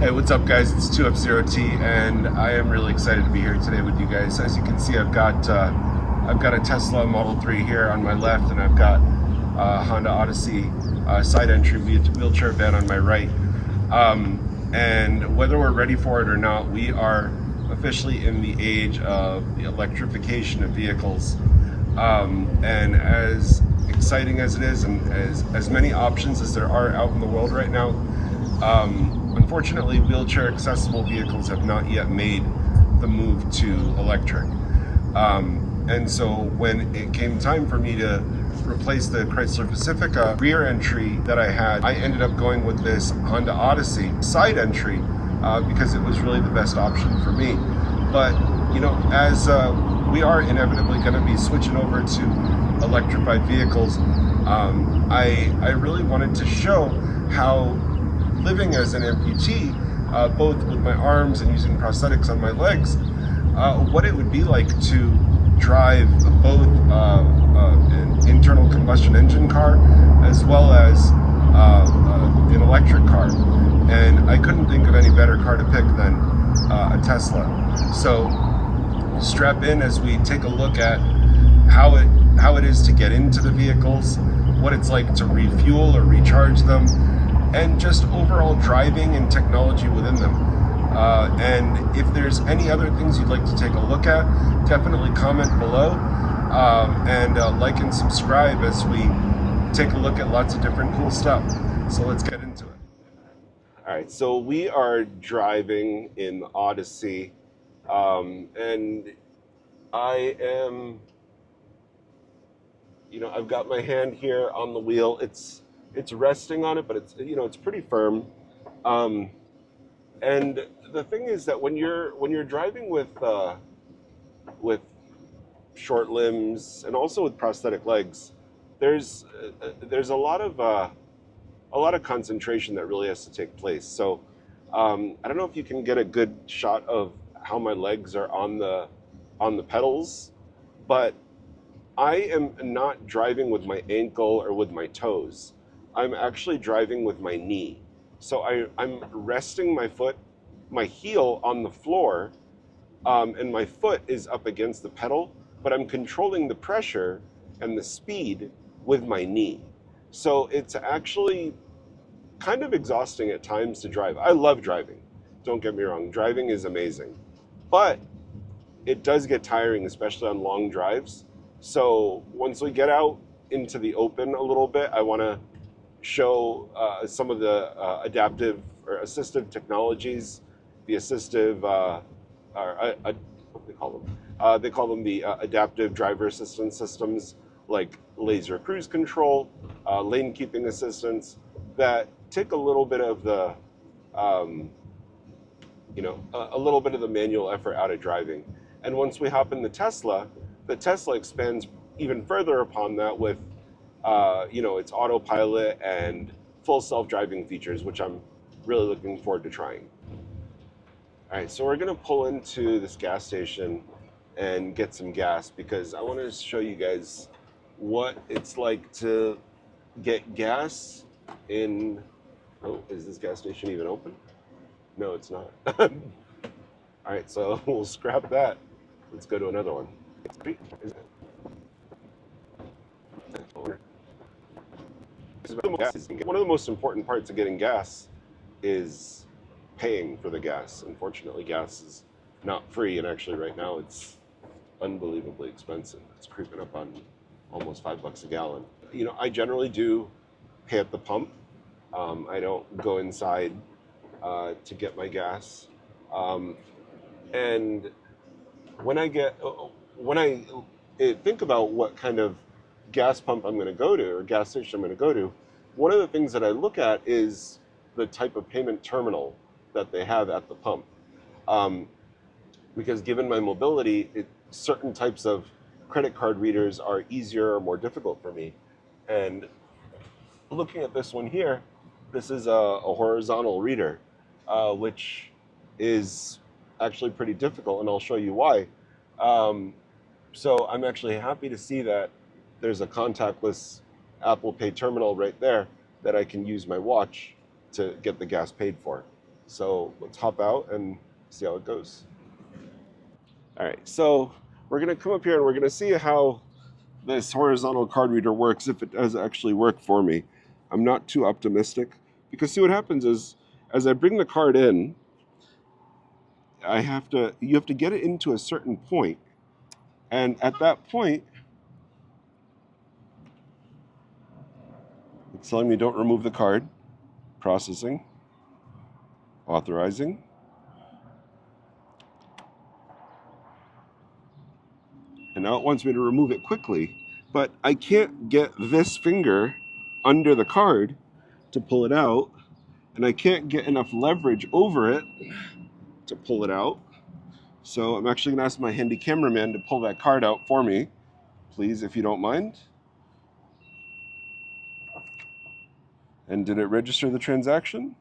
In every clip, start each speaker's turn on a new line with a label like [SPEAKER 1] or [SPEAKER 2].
[SPEAKER 1] Hey, what's up, guys? It's 2F0T, and I am really excited to be here today with you guys. As you can see, I've got a Tesla Model 3 here on my left, and I've got a Honda Odyssey side entry wheelchair van on my right. And whether we're ready for it or not, we are officially in the age of the electrification of vehicles. And as exciting as it is, and as many options as there are out in the world right now, unfortunately, wheelchair accessible vehicles have not yet made the move to electric. And so when it came time for me to replace the Chrysler Pacifica rear entry that I had, I ended up going with this Honda Odyssey side entry because it was really the best option for me. But, you know, as we are inevitably going to be switching over to electrified vehicles, I really wanted to show how living as an amputee, both with my arms and using prosthetics on my legs, what it would be like to drive both an internal combustion engine car as well as an electric car. And I couldn't think of any better car to pick than a Tesla. So strap in as we take a look at how it is to get into the vehicles, what it's like to refuel or recharge them, and just overall driving and technology within them. And if there's any other things you'd like to take a look at, definitely comment below, and like and subscribe as we take a look at lots of different cool stuff. So let's get into it. All right, so we are driving in the Odyssey, and I am, I've got my hand here on the wheel. It's resting on it, but it's pretty firm. And the thing is that when you're driving with short limbs and also with prosthetic legs, there's a lot of concentration that really has to take place. So I don't know if you can get a good shot of how my legs are on the pedals, but I am not driving with my ankle or with my toes. I'm actually driving with my knee. So I'm resting my heel on the floor, and my foot is up against the pedal, but I'm controlling the pressure and the speed with my knee. So it's actually kind of exhausting at times to drive. I love driving. Don't get me wrong. Driving is amazing. But it does get tiring, especially on long drives. So once we get out into the open a little bit, I want to show some of the adaptive or assistive technologies, the assistive, what do they call them? They call them the adaptive driver assistance systems, like laser cruise control, lane keeping assistance, that take a little bit of the, a little bit of the manual effort out of driving. And once we hop in the Tesla expands even further upon that with, its autopilot and full self-driving features, which I'm really looking forward to trying. All right, so we're gonna pull into this gas station and get some gas because I want to show you guys what it's like to get gas in. Oh, is this gas station even open? No, it's not. All right, so we'll scrap that. Let's go to another one. One of the most important parts of getting gas is paying for the gas. Unfortunately, gas is not free, and actually right now it's unbelievably expensive. It's creeping up on almost $5 a gallon. I generally do pay at the pump. I don't go inside to get my gas. And when I think about what kind of gas pump I'm going to go to or gas station I'm going to go to, one of the things that I look at is the type of payment terminal that they have at the pump. Because given my mobility, certain types of credit card readers are easier or more difficult for me. And looking at this one here, this is a horizontal reader, which is actually pretty difficult, and I'll show you why. So I'm actually happy to see that there's a contactless Apple Pay terminal right there that I can use my watch to get the gas paid for. So let's hop out and see how it goes. All right, so we're gonna come up here and we're gonna see how this horizontal card reader works, if it does actually work for me. I'm not too optimistic, because see what happens is, as I bring the card in, you have to get it into a certain point, and at that point, it's telling me don't remove the card, processing, authorizing, and now it wants me to remove it quickly, but I can't get this finger under the card to pull it out, and I can't get enough leverage over it to pull it out. So I'm actually gonna ask my handy cameraman to pull that card out for me, please, if you don't mind. And did it register the transaction?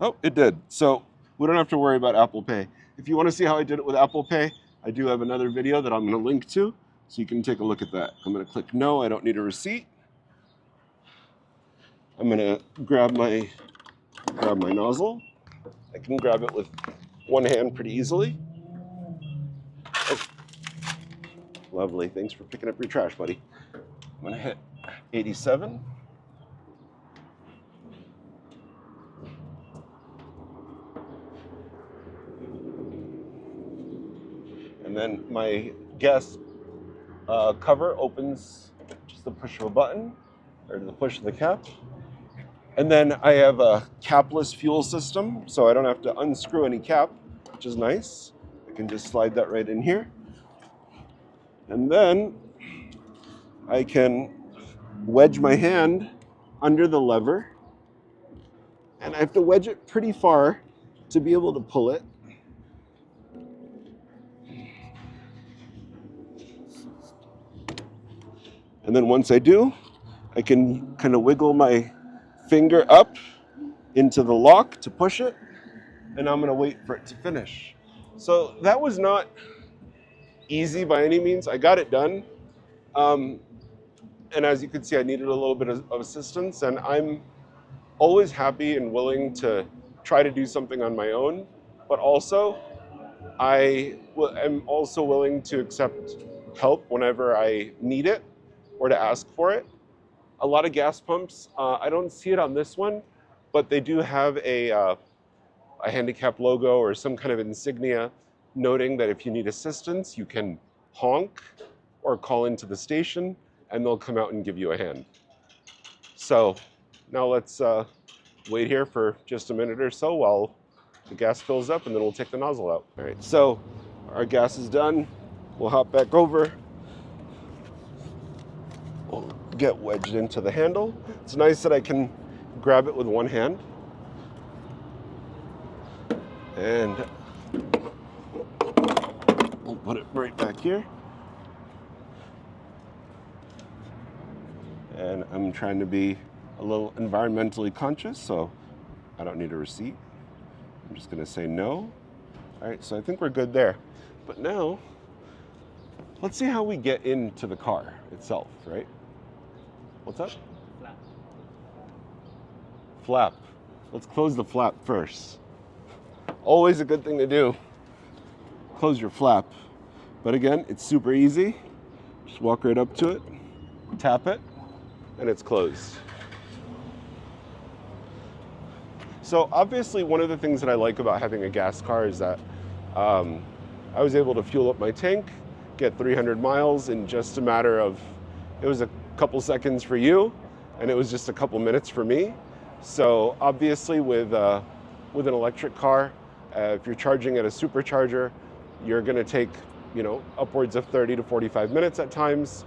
[SPEAKER 1] Oh, it did. So we don't have to worry about Apple Pay. If you want to see how I did it with Apple Pay, I do have another video that I'm going to link to, so you can take a look at that. I'm going to click no, I don't need a receipt. I'm going to grab my nozzle. I can grab it with one hand pretty easily. Oh, lovely. Thanks for picking up your trash, buddy. I'm going to hit 87. And then my gas cover opens just the push of a button, or the push of the cap. And then I have a capless fuel system, so I don't have to unscrew any cap, which is nice. I can just slide that right in here. And then I can wedge my hand under the lever, and I have to wedge it pretty far to be able to pull it. And then once I do, I can kind of wiggle my finger up into the lock to push it, and I'm gonna wait for it to finish. So that was not easy by any means. I got it done. And as you can see, I needed a little bit of assistance, and I'm always happy and willing to try to do something on my own, but also am also willing to accept help whenever I need it or to ask for it. A lot of gas pumps, I don't see it on this one, but they do have a handicap logo or some kind of insignia noting that if you need assistance, you can honk or call into the station and they'll come out and give you a hand. So now let's wait here for just a minute or so while the gas fills up, and then we'll take the nozzle out. All right, so our gas is done. We'll hop back over. We'll get wedged into the handle. It's nice that I can grab it with one hand. And we'll put it right back here. And I'm trying to be a little environmentally conscious, so I don't need a receipt. I'm just gonna say no. All right, so I think we're good there. But now, let's see how we get into the car itself, right? What's up?
[SPEAKER 2] Flap.
[SPEAKER 1] Flap. Let's close the flap first. Always a good thing to do. Close your flap. But again, it's super easy. Just walk right up to it, tap it, and it's closed. So obviously one of the things that I like about having a gas car is that I was able to fuel up my tank, get 300 miles in just a matter of, it was a couple seconds for you, and it was just a couple minutes for me. So obviously with an electric car, if you're charging at a supercharger, you're gonna take, upwards of 30 to 45 minutes at times.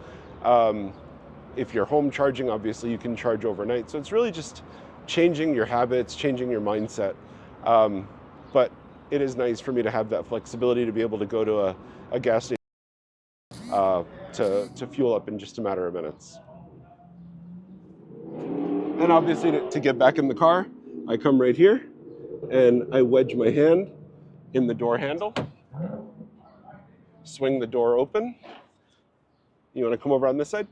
[SPEAKER 1] If you're home charging, obviously you can charge overnight. So it's really just changing your habits, changing your mindset. But it is nice for me to have that flexibility to be able to go to a gas station to fuel up in just a matter of minutes. And obviously to get back in the car, I come right here and I wedge my hand in the door handle, swing the door open. You wanna come over on this side?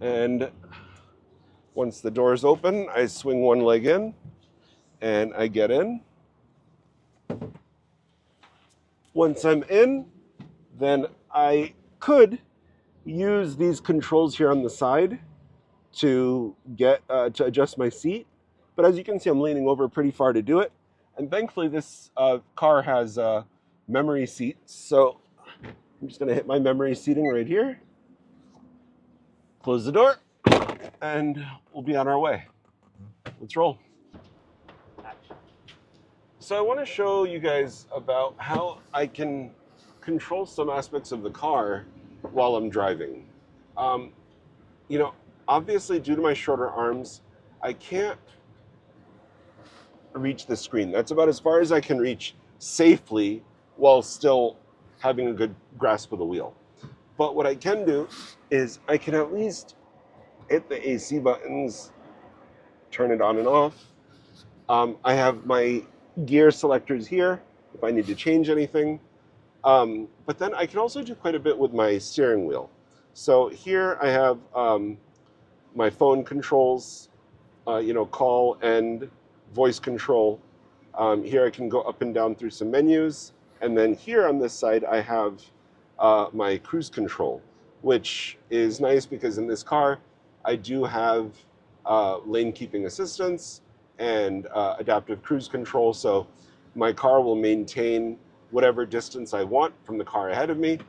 [SPEAKER 1] And Once the doors open, I swing one leg in and I get in. Once I'm in, then I could use these controls here on the side to get to adjust my seat. But as you can see, I'm leaning over pretty far to do it. And thankfully, this car has memory seats. So I'm just going to hit my memory seating right here, close the door, and we'll be on our way. Let's roll. So I want to show you guys about how I can control some aspects of the car while I'm driving. Um, you know, obviously due to my shorter arms, I can't reach the screen. That's about as far as I can reach safely while still having a good grasp of the wheel. But what I can do is I can at least hit the AC buttons, turn it on and off. I have my gear selectors here if I need to change anything. But then I can also do quite a bit with my steering wheel. So here I have my phone controls, call and voice control. Here I can go up and down through some menus. And then here on this side, I have my cruise control, which is nice because in this car, I do have lane keeping assistance and adaptive cruise control. So my car will maintain whatever distance I want from the car ahead of me.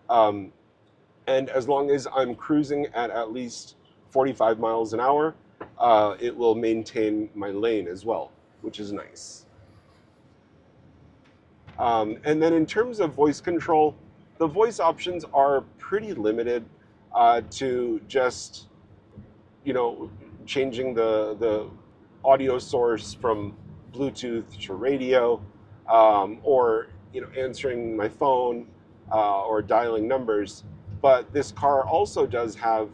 [SPEAKER 1] And as long as I'm cruising at least 45 miles an hour, it will maintain my lane as well, which is nice. And then in terms of voice control, the voice options are pretty limited to just, changing the audio source from Bluetooth to radio, or answering my phone or dialing numbers. But this car also does have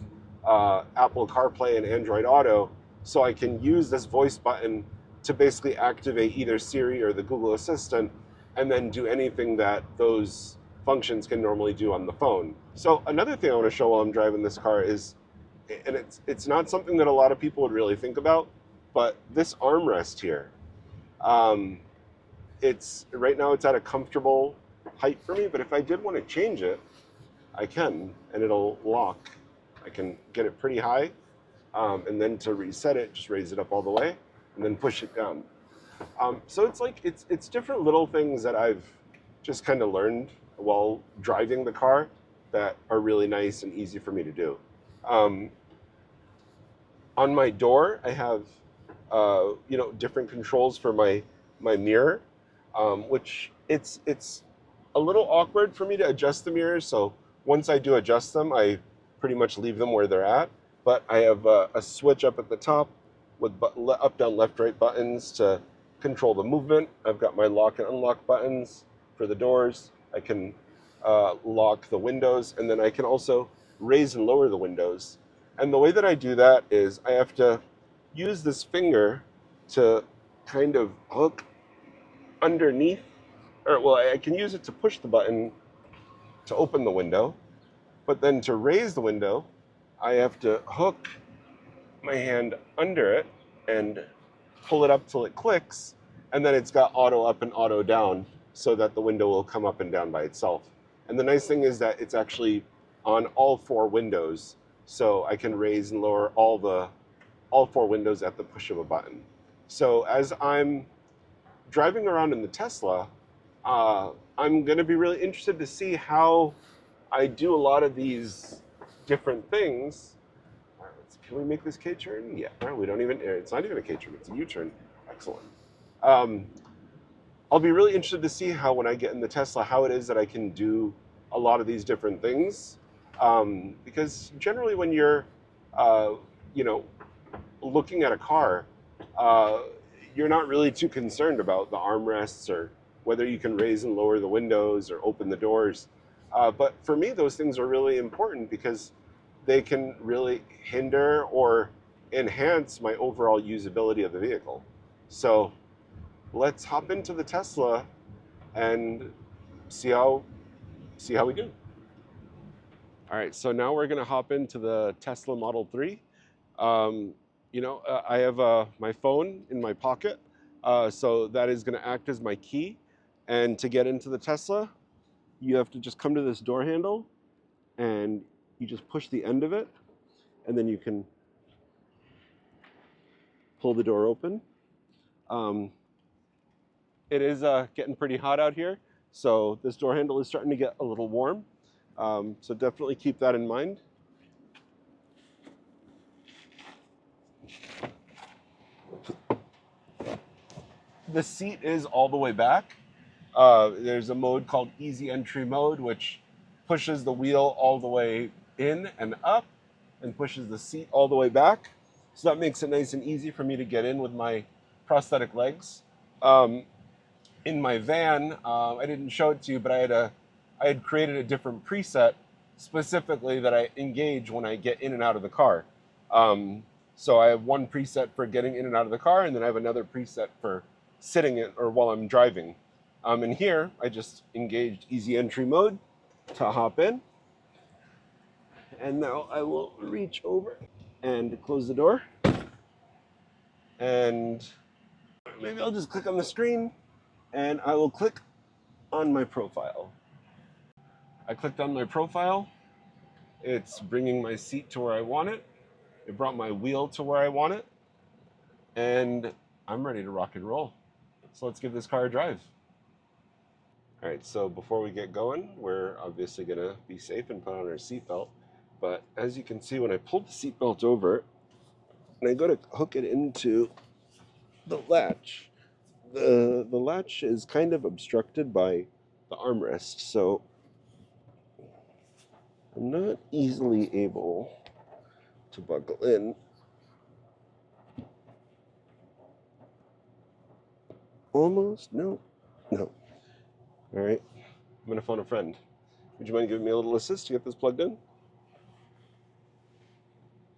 [SPEAKER 1] Apple CarPlay and Android Auto, so I can use this voice button to basically activate either Siri or the Google Assistant, and then do anything that those functions can normally do on the phone. So another thing I want to show while I'm driving this car is, and it's not something that a lot of people would really think about, but this armrest here, it's right now it's at a comfortable height for me, but if I did want to change it, I can, and it'll lock. I can get it pretty high, and then to reset it, just raise it up all the way, and then push it down. So it's different little things that I've just kind of learned while driving the car that are really nice and easy for me to do. On my door, I have different controls for my mirror, which it's a little awkward for me to adjust the mirrors. So once I do adjust them, I pretty much leave them where they're at. But I have a switch up at the top with up, down, left, right buttons to control the movement. I've got my lock and unlock buttons for the doors. I can lock the windows, and then I can also raise and lower the windows. And the way that I do that is I have to use this finger to kind of hook underneath, or well, I can use it to push the button to open the window, but then to raise the window, I have to hook my hand under it and pull it up till it clicks, and then it's got auto up and auto down so that the window will come up and down by itself. And the nice thing is that it's actually on all four windows, so I can raise and lower all four windows at the push of a button. So as I'm driving around in the Tesla, I'm going to be really interested to see how I do a lot of these different things. All right, can we make this K-turn? Yeah, no, we don't even, it's not even a K-turn, it's a U-turn. Excellent. I'll be really interested to see how, when I get in the Tesla, how it is that I can do a lot of these different things. Because generally when you're, looking at a car, you're not really too concerned about the armrests or whether you can raise and lower the windows or open the doors. But for me, those things are really important because they can really hinder or enhance my overall usability of the vehicle. So let's hop into the Tesla and see how we do. All right, so now we're going to hop into the Tesla Model 3. I have my phone in my pocket, so that is going to act as my key. And to get into the Tesla, you have to just come to this door handle, and you just push the end of it, and then you can pull the door open. Um, it is getting pretty hot out here, so this door handle is starting to get a little warm. So definitely keep that in mind. The seat is all the way back. There's a mode called easy entry mode, which pushes the wheel all the way in and up and pushes the seat all the way back. So that makes it nice and easy for me to get in with my prosthetic legs. Um, in my van, I didn't show it to you, but I had created a different preset specifically that I engage when I get in and out of the car. So I have one preset for getting in and out of the car, and then I have another preset for sitting in or while I'm driving. And here I just engaged easy entry mode to hop in, and now I will reach over and close the door, and maybe I'll just click on the screen, and I will click on my profile. I clicked on my profile. It's bringing my seat to where I want it. It brought my wheel to where I want it. And I'm ready to rock and roll. So let's give this car a drive. All right, so before we get going, we're obviously going to be safe and put on our seatbelt. But as you can see, when I pull the seatbelt over and I go to hook it into the latch, the latch is kind of obstructed by the armrest. So I'm not easily able to buckle in. Almost? No. No. All right. I'm going to phone a friend. Would you mind giving me a little assist to get this plugged in?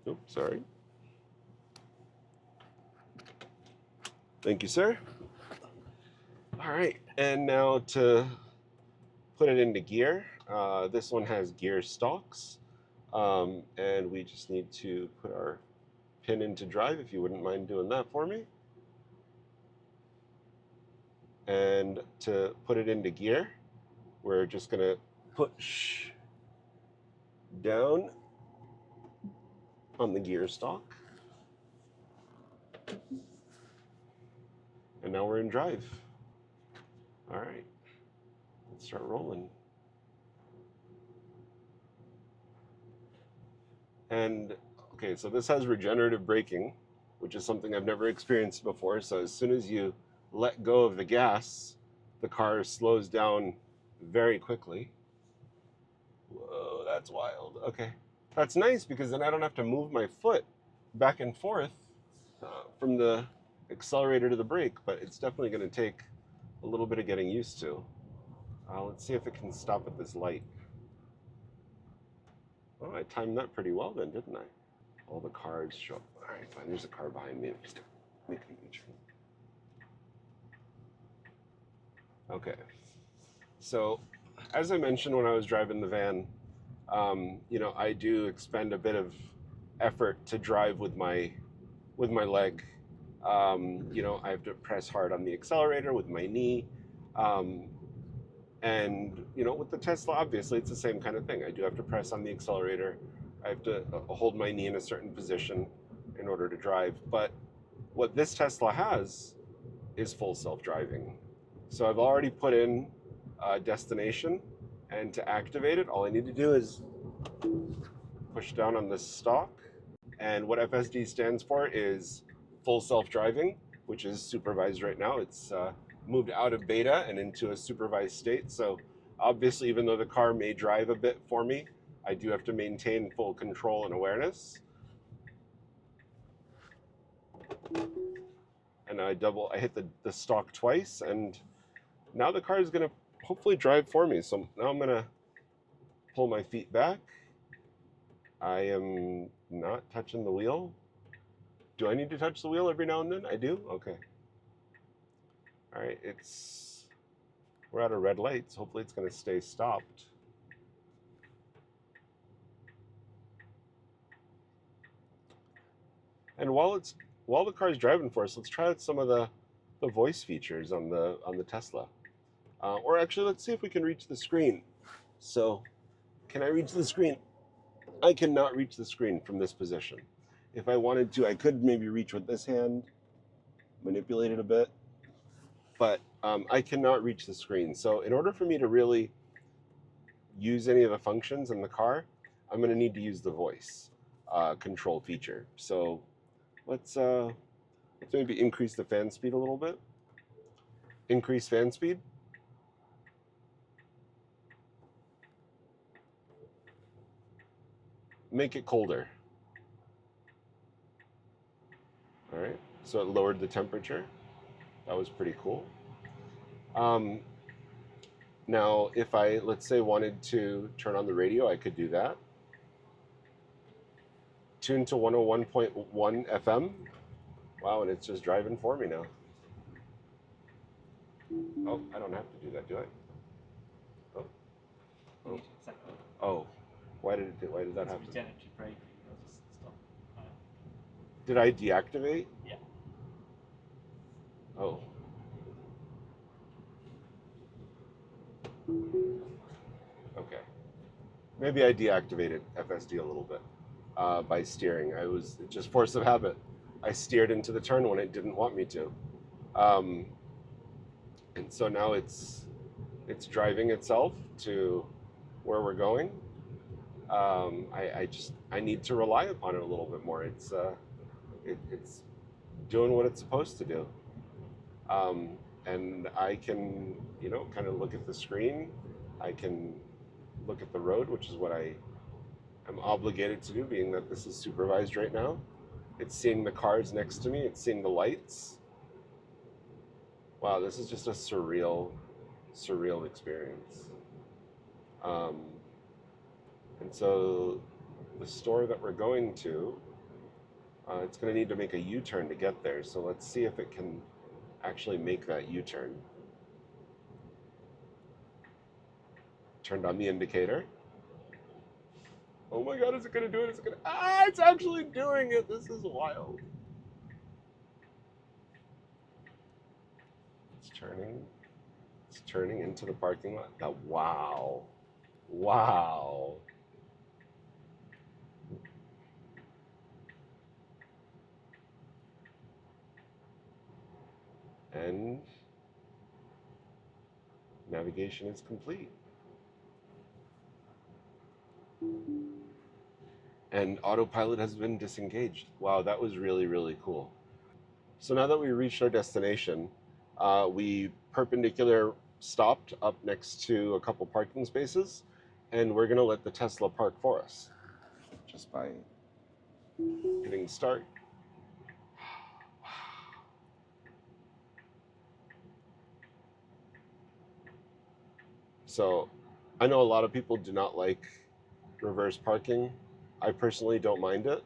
[SPEAKER 1] Oh, sorry. Thank you, sir. All right. And now to put it into gear. This one has gear stalks. And we just need to put our pin into drive, if you wouldn't mind doing that for me. And to put it into gear, we're just going to push down on the gear stalk. And now we're in drive. All right, let's start rolling. And okay, so this has regenerative braking, which is something I've never experienced before. So as soon as you let go of the gas, the car slows down very quickly. Whoa, that's wild. Okay, that's nice because then I don't have to move my foot back and forth from the accelerator to the brake, but it's definitely going to take a little bit of getting used to. Let's see if it can stop at this light. Oh, I timed that pretty well then, didn't I? All the cars show up. All right, fine. There's a car behind me. Okay. So, as I mentioned when I was driving the van, I do expend a bit of effort to drive with my leg. I have to press hard on the accelerator with my knee. And with the Tesla, obviously, it's the same kind of thing. I do have to press on the accelerator. I have to hold my knee in a certain position in order to drive. But what this Tesla has is full self-driving. So I've already put in a destination, and to activate it, all I need to do is push down on this stalk. And what FSD stands for is full self-driving, which is supervised right now. It's moved out of beta and into a supervised state. So obviously, even though the car may drive a bit for me, I do have to maintain full control and awareness. And I hit the stalk twice, and now the car is going to hopefully drive for me. So now I'm going to pull my feet back. I am not touching the wheel. Do I need to touch the wheel every now and then? I do? Okay. All right, we're at a red light, so hopefully it's going to stay stopped. And while the car's driving for us, let's try out some of the voice features on the Tesla. Or actually, let's see if we can reach the screen. So, can I reach the screen? I cannot reach the screen from this position. If I wanted to, I could maybe reach with this hand, manipulate it a bit, but I cannot reach the screen. So in order for me to really use any of the functions in the car, I'm going to need to use the voice control feature. So let's maybe increase the fan speed a little bit. Increase fan speed. Make it colder. All right, so it lowered the temperature. That was pretty cool. Now, if I, let's say, wanted to turn on the radio, I could do that. Tune to 101.1 FM. Wow, and it's just driving for me now. Oh, I don't have to do that, do I? Oh, oh, oh. Why did that happen?
[SPEAKER 2] Regenerative braking. Just stop.
[SPEAKER 1] Did I deactivate?
[SPEAKER 2] Yeah.
[SPEAKER 1] Oh. Okay. Maybe I deactivated FSD a little bit by steering. It's just force of habit. I steered into the turn when it didn't want me to. And so now it's driving itself to where we're going. I need to rely upon it a little bit more. It's doing what it's supposed to do. And I can, kind of look at the screen. I can look at the road, which is what I am obligated to do, being that this is supervised right now. It's seeing the cars next to me. It's seeing the lights. Wow, this is just a surreal experience. And so the store that we're going to, it's going to need to make a U-turn to get there. So let's see if it can actually make that U-turn. Turned on the indicator. Oh my God, is it going to do it? It's actually doing it. This is wild. It's turning into the parking lot. Now, wow. Wow. And navigation is complete. And autopilot has been disengaged. Wow, that was really, really cool. So now that we reached our destination, we perpendicular stopped up next to a couple parking spaces, and we're gonna let the Tesla park for us just by hitting start. So I know a lot of people do not like reverse parking. I personally don't mind it,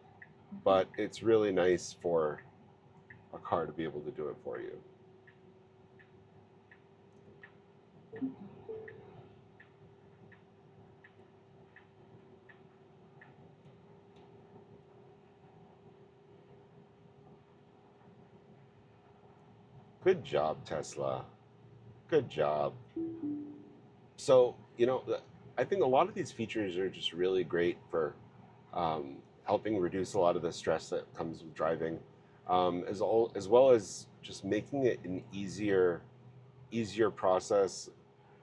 [SPEAKER 1] but it's really nice for a car to be able to do it for you. Good job, Tesla. Good job. So, I think a lot of these features are just really great for helping reduce a lot of the stress that comes with driving, as well as just making it an easier process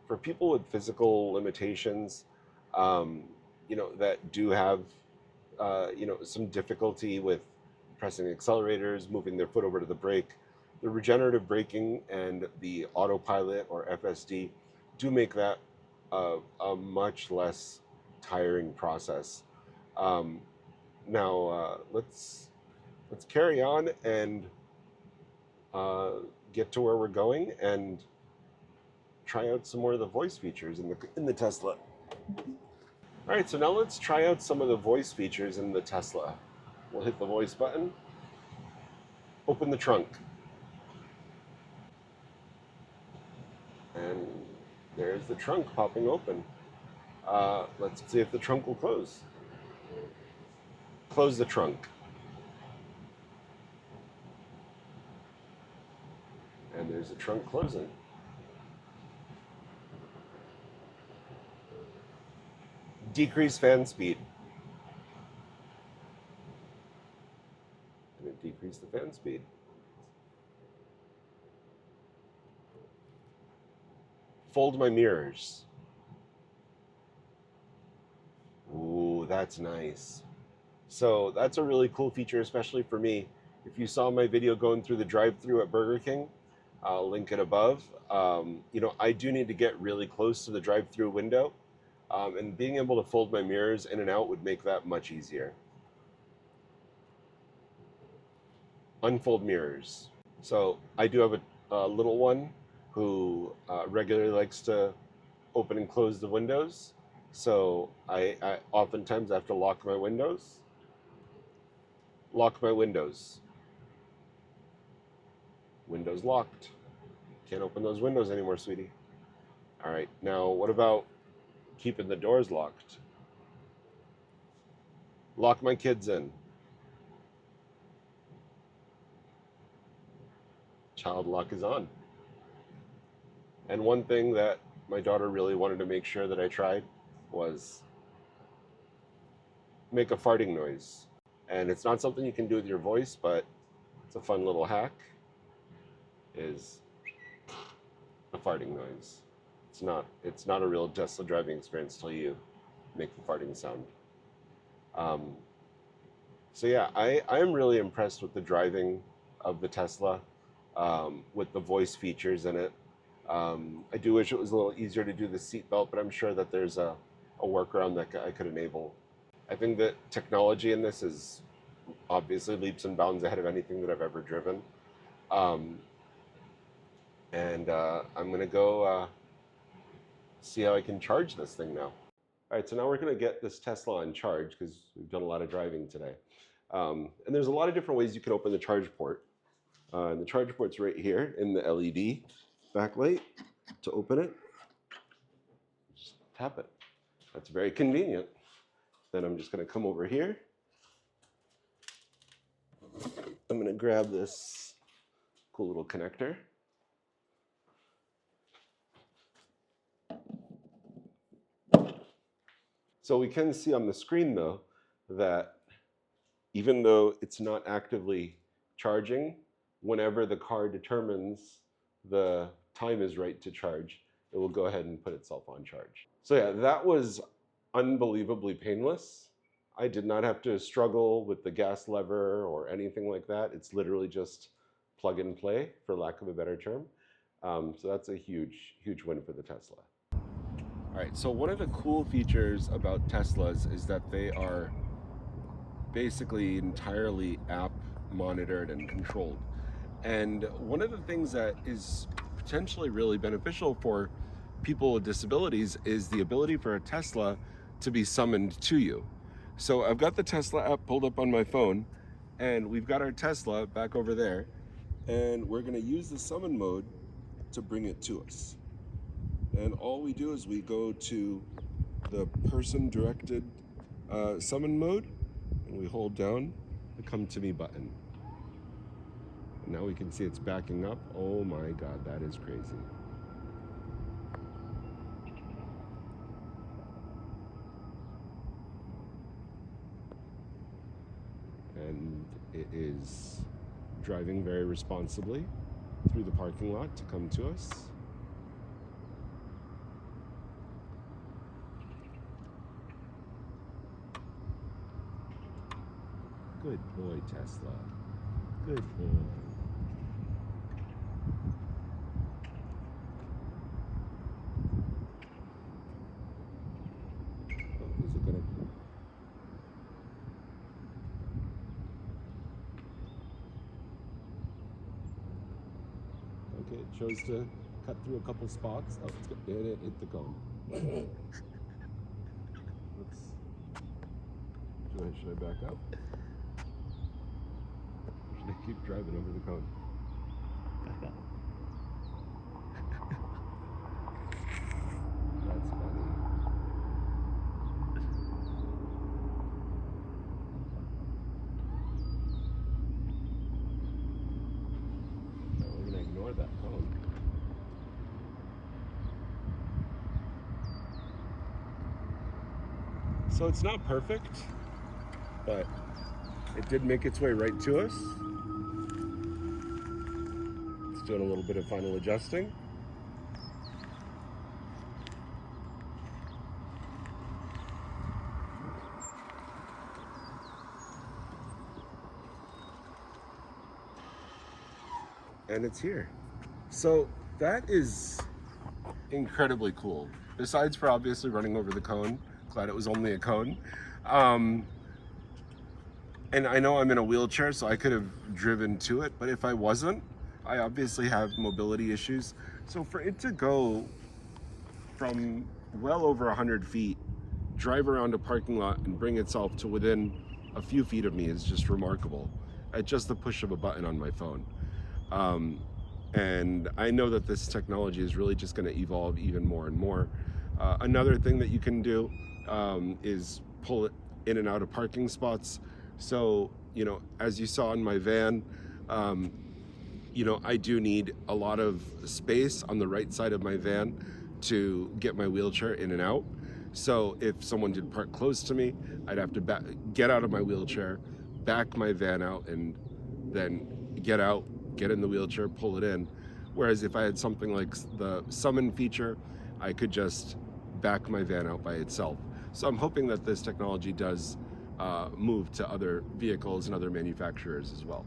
[SPEAKER 1] for people with physical limitations, that do have, some difficulty with pressing accelerators, moving their foot over to the brake. The regenerative braking and the autopilot or FSD do make that a much less tiring process. Now let's carry on and get to where we're going and try out some more of the voice features in the Tesla. All right, so now let's try out some of the voice features in the Tesla. We'll hit the voice button. Open the trunk. And there's the trunk popping open. Let's see if the trunk will close. Close the trunk. And there's a trunk closing. Decrease fan speed. And it decreased the fan speed. Fold my mirrors. Ooh, that's nice. So that's a really cool feature, especially for me. If you saw my video going through the drive-through at Burger King, I'll link it above. I do need to get really close to the drive-through window, and being able to fold my mirrors in and out would make that much easier. Unfold mirrors. So I do have a little one who regularly likes to open and close the windows. So I oftentimes have to lock my windows. Lock my windows. Windows locked. Can't open those windows anymore, sweetie. All right, now what about keeping the doors locked? Lock my kids in. Child lock is on. And one thing that my daughter really wanted to make sure that I tried was make a farting noise. And it's not something you can do with your voice, but it's a fun little hack, is a farting noise. It's not a real Tesla driving experience till you make the farting sound. So yeah, I am really impressed with the driving of the Tesla, with the voice features in it. I do wish it was a little easier to do the seatbelt, but I'm sure that there's a workaround that I could enable. I think that technology in this is obviously leaps and bounds ahead of anything that I've ever driven. Um, and I'm going to go see how I can charge this thing now. All right, so now we're going to get this Tesla on charge because we've done a lot of driving today. And there's a lot of different ways you can open the charge port. And the charge port's right here in the LED backlight. To open it, just tap it. That's very convenient. Then I'm just going to come over here. I'm going to grab this cool little connector. So we can see on the screen, though, that even though it's not actively charging, whenever the car determines the time is right to charge, it will go ahead and put itself on charge. So yeah, that was unbelievably painless. I did not have to struggle with the gas lever or anything like that. It's literally just plug and play, for lack of a better term. So that's a huge, huge win for the Tesla. All right, so one of the cool features about Teslas is that they are basically entirely app monitored and controlled. And one of the things that is potentially really beneficial for people with disabilities is the ability for a Tesla to be summoned to you. So I've got the Tesla app pulled up on my phone, and we've got our Tesla back over there, and we're going to use the summon mode to bring it to us. And all we do is we go to the person directed summon mode, and we hold down the come to me button. And now we can see it's backing up. Oh my God, that is crazy. And it is driving very responsibly through the parking lot to come to us. Good boy, Tesla. Good boy. Oh, is it gonna? Okay, it chose to cut through a couple spots. Oh, it hit the cone. Oops. Should I back up? Or should I keep driving over the cone?
[SPEAKER 2] Back up.
[SPEAKER 1] That's funny. So we're gonna ignore ignore that cone. So it's not perfect, but it did make its way right to us. It's doing a little bit of final adjusting. And it's here. So that is incredibly cool. Besides for obviously running over the cone, glad it was only a cone. And I know I'm in a wheelchair, so I could have driven to it, but if I wasn't, I obviously have mobility issues. So for it to go from well over 100 feet, drive around a parking lot and bring itself to within a few feet of me is just remarkable at just the push of a button on my phone. And I know that this technology is really just going to evolve even more and more. Another thing that you can do is pull it in and out of parking spots. So, you know, as you saw in my van, you know, I do need a lot of space on the right side of my van to get my wheelchair in and out. So if someone did park close to me, I'd have to get out of my wheelchair, back my van out, and then get out, get in the wheelchair, pull it in. Whereas if I had something like the summon feature, I could just back my van out by itself. So I'm hoping that this technology does move to other vehicles and other manufacturers as well.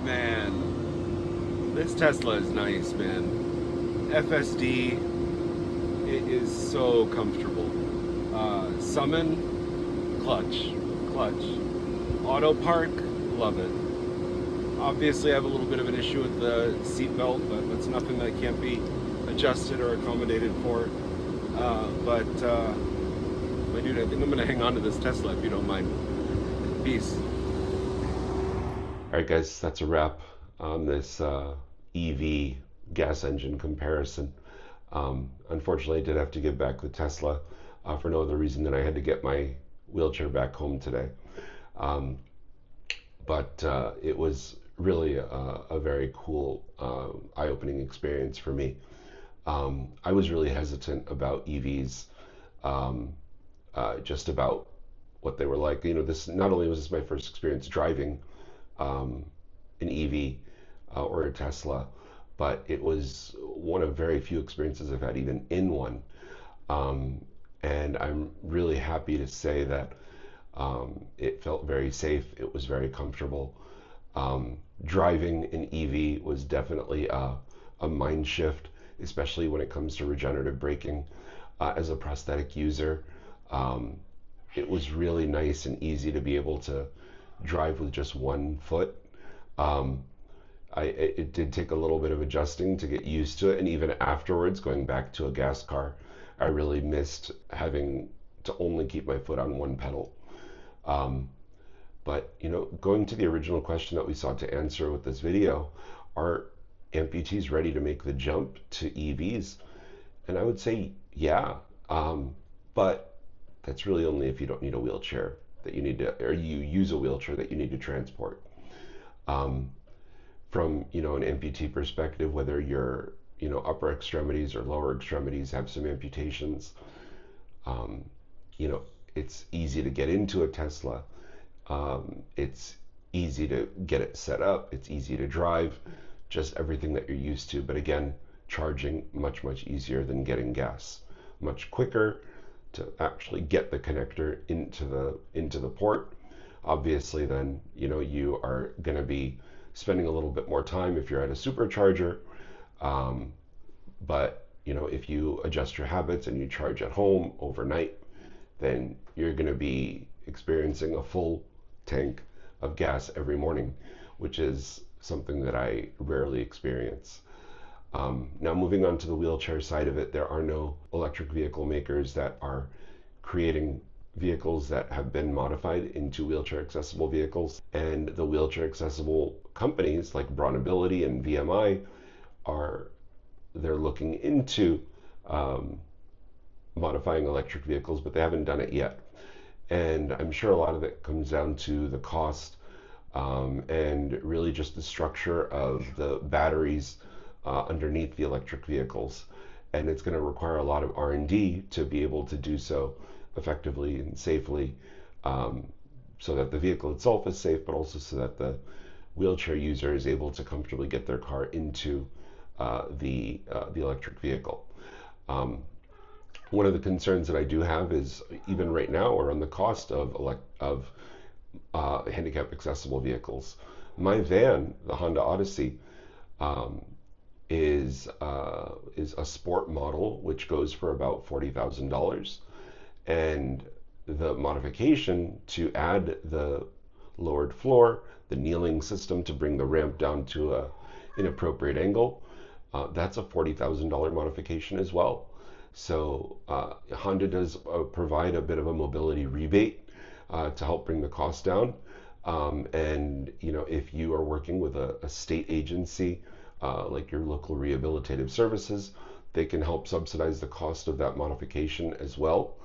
[SPEAKER 1] Man, this Tesla is nice, man. FSD, it is so comfortable. Summon, clutch. Auto park, love it. Obviously I have a little bit of an issue with the seat belt, but that's nothing that can't be adjusted or accommodated for. But my dude, I think I'm gonna hang on to this Tesla if you don't mind. Peace. All right, guys, that's a wrap on this EV gas engine comparison. Unfortunately, I did have to give back the Tesla for no other reason than I had to get my wheelchair back home today. But it was really a very cool, eye-opening experience for me. I was really hesitant about EVs, just about what they were like. You know, this not only was this my first experience driving an EV or a Tesla, but it was one of very few experiences I've had even in one. And I'm really happy to say that it felt very safe. It was very comfortable. Driving an EV was definitely a mind shift, especially when it comes to regenerative braking. As a prosthetic user, it was really nice and easy to be able to drive with just one foot. It did take a little bit of adjusting to get used to it, and even afterwards, going back to a gas car, I really missed having to only keep my foot on one pedal. But you know, going to the original question that we sought to answer with this video, are amputees ready to make the jump to EVs? And I would say yeah, but that's really only if you don't need a wheelchair that you need to, or you use a wheelchair that you need to transport. From, you know, an amputee perspective, whether you're, you know, upper extremities or lower extremities have some amputations, you know, it's easy to get into a Tesla. It's easy to get it set up. It's easy to drive, just everything that you're used to. But again, charging much easier than getting gas, much quicker to actually get the connector into the port. Obviously, then, you know, you are going to be spending a little bit more time if you're at a supercharger. But you know, if you adjust your habits and you charge at home overnight, then you're going to be experiencing a full tank of gas every morning, which is something that I rarely experience. Now, moving on to the wheelchair side of it, there are no electric vehicle makers that are creating vehicles that have been modified into wheelchair accessible vehicles, and the wheelchair accessible companies like Brawnability and VMI they're looking into modifying electric vehicles, but they haven't done it yet. And I'm sure a lot of it comes down to the cost, and really just the structure of the batteries underneath the electric vehicles. And it's going to require a lot of R&D to be able to do so effectively and safely, um, so that the vehicle itself is safe, but also so that the wheelchair user is able to comfortably get their car into the electric vehicle. Um, One of the concerns that I do have is even right now are on the cost of handicap accessible vehicles. My van, the Honda Odyssey, um, is a sport model which goes for about $40,000, and the modification to add the lowered floor, the kneeling system to bring the ramp down to a inappropriate angle, that's a $40,000 modification as well. So Honda does provide a bit of a mobility rebate to help bring the cost down. And if you are working with a state agency like your local rehabilitative services, they can help subsidize the cost of that modification as well.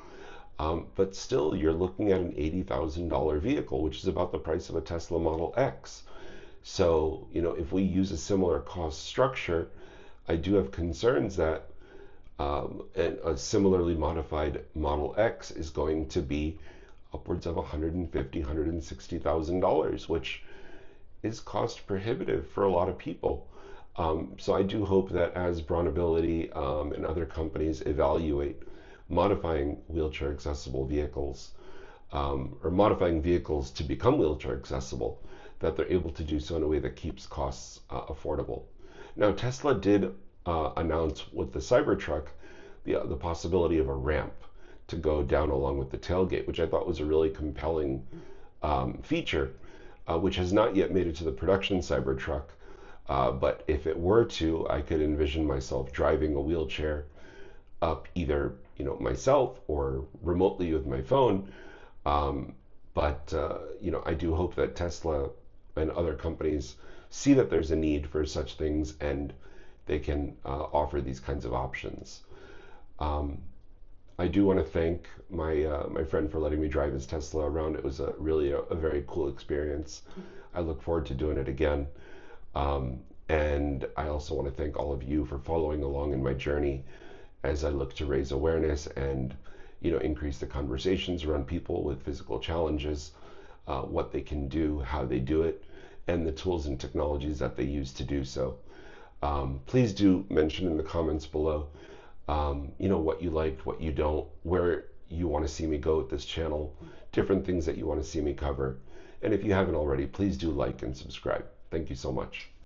[SPEAKER 1] But still, you're looking at an $80,000 vehicle, which is about the price of a Tesla Model X. So, if we use a similar cost structure, I do have concerns that and a similarly modified Model X is going to be upwards of $150,000, $160,000, which is cost prohibitive for a lot of people. So I do hope that as Bronability and other companies evaluate modifying wheelchair accessible vehicles, or modifying vehicles to become wheelchair accessible, that they're able to do so in a way that keeps costs affordable. Now, Tesla did announce with the Cybertruck the possibility of a ramp to go down along with the tailgate, which I thought was a really compelling feature, which has not yet made it to the production Cybertruck. But if it were to, I could envision myself driving a wheelchair up either myself or remotely with my phone. But I do hope that Tesla and other companies see that there's a need for such things, and they can offer these kinds of options. Um, I do want to thank my friend for letting me drive his Tesla around. It was a very cool experience. I look forward to doing it again. And I also want to thank all of you for following along in my journey as I look to raise awareness and increase the conversations around people with physical challenges, what they can do, how they do it, and the tools and technologies that they use to do so. Please do mention in the comments below, what you liked, what you don't, where you want to see me go with this channel, different things that you want to see me cover. And if you haven't already, please do like and subscribe. Thank you so much.